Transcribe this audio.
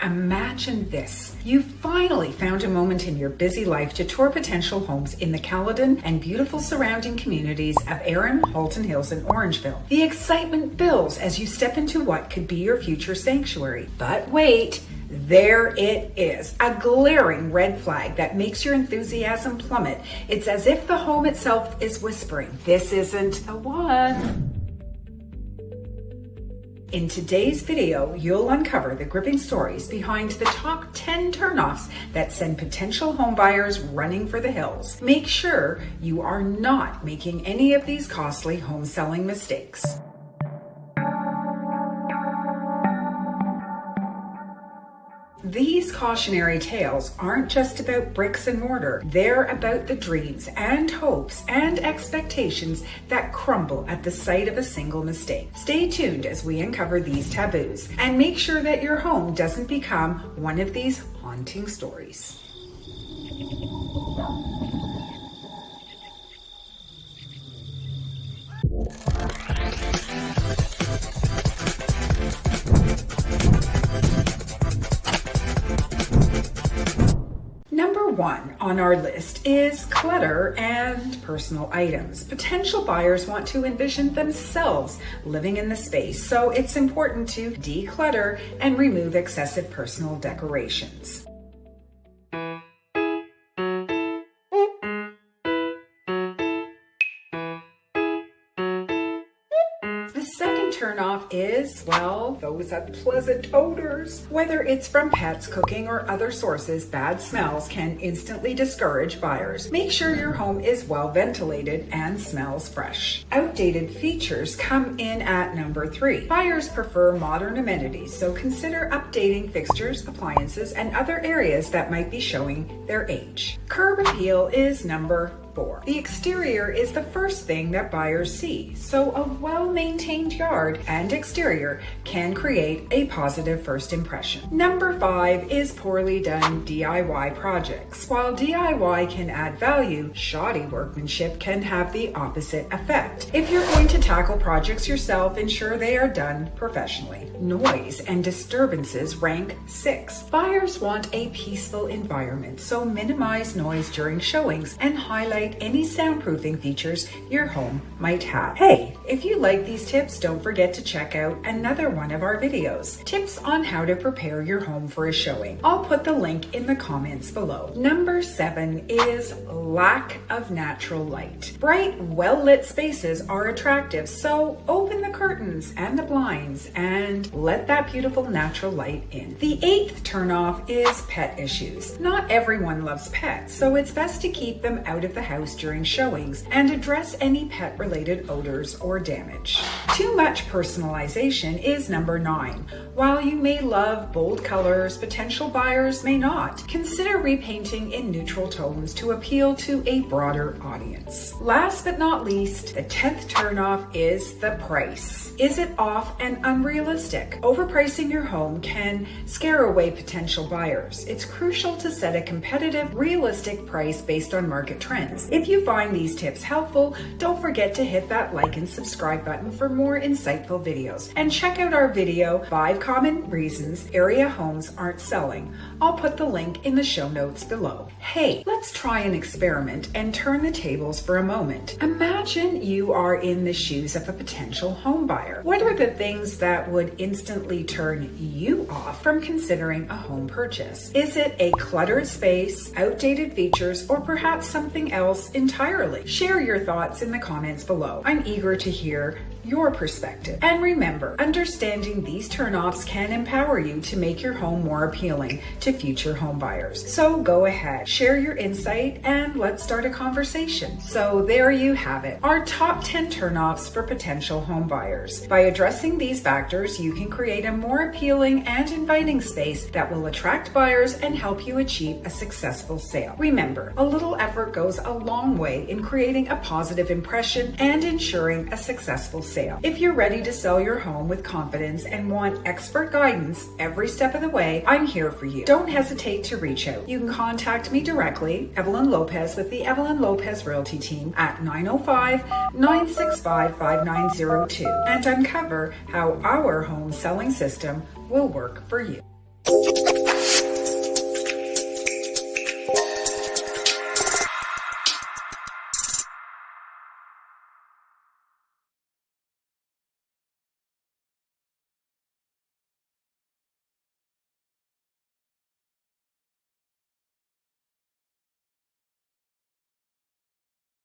Imagine this. You finally found a moment in your busy life to tour potential homes in the Caledon and beautiful surrounding communities of Erin, Halton Hills, and Orangeville. The excitement builds as you step into what could be your future sanctuary. But wait, there it is, a glaring red flag that makes your enthusiasm plummet. It's as if the home itself is whispering, "This isn't the one." In today's video, you'll uncover the gripping stories behind the top 10 turnoffs that send potential homebuyers running for the hills. Make sure you are not making any of these costly home selling mistakes. These cautionary tales aren't just about bricks and mortar. They're about the dreams and hopes and expectations that crumble at the sight of a single mistake. Stay tuned as we uncover these taboos and make sure that your home doesn't become one of these haunting stories. Number one on our list is clutter and personal items. Potential buyers want to envision themselves living in the space, so it's important to declutter and remove excessive personal decorations. The second turnoff is, well, those unpleasant odors. Whether it's from pets, cooking, or other sources, bad smells can instantly discourage buyers. Make sure your home is well ventilated and smells fresh. Outdated features come in at number 3. Buyers prefer modern amenities, so consider updating fixtures, appliances, and other areas that might be showing their age. Curb appeal is number 4. The exterior is the first thing that buyers see, so a well-maintained yard and exterior can create a positive first impression. Number 5 is poorly done DIY projects. While DIY can add value, shoddy workmanship can have the opposite effect. If you're going to tackle projects yourself, ensure they are done professionally. Noise and disturbances rank 6. Buyers want a peaceful environment, so minimize noise during showings and highlight any soundproofing features your home might have. Hey, if you like these tips, don't forget to check out another one of our videos. Tips on how to prepare your home for a showing. I'll put the link in the comments below. Number 7 is lack of natural light. Bright, well-lit spaces are attractive, so open the curtains and the blinds and let that beautiful natural light in. The 8th turnoff is pet issues. Not everyone loves pets, so it's best to keep them out of the house during showings and address any pet-related odors or damage. Too much personalization is number 9. While you may love bold colors, potential buyers may not. Consider repainting in neutral tones to appeal to a broader audience. Last but not least, the 10th turnoff is the price. Is it off and unrealistic? Overpricing your home can scare away potential buyers. It's crucial to set a competitive, realistic price based on market trends. If you find these tips helpful, don't forget to hit that like and subscribe button for more insightful videos. And check out our video, 5 Common Reasons Area Homes Aren't Selling. I'll put the link in the show notes below. Hey, let's try an experiment and turn the tables for a moment. Imagine you are in the shoes of a potential home buyer. What are the things that would instantly turn you off from considering a home purchase? Is it a cluttered space, outdated features, or perhaps something else entirely? Share your thoughts in the comments below. I'm eager to hear your perspective. And remember, understanding these turnoffs can empower you to make your home more appealing to future home buyers. So go ahead, share your insight, and let's start a conversation. So there you have it, our top 10 turnoffs for potential home buyers. By addressing these factors, you can create a more appealing and inviting space that will attract buyers and help you achieve a successful sale. Remember, a little effort goes a long way in creating a positive impression and ensuring a successful sale. If you're ready to sell your home with confidence and want expert guidance every step of the way, I'm here for you. Don't hesitate to reach out. You can contact me directly, Evelyn Lopez, with the Evelyn Lopez Realty Team at 905-965-5902 and uncover how our home selling system will work for you.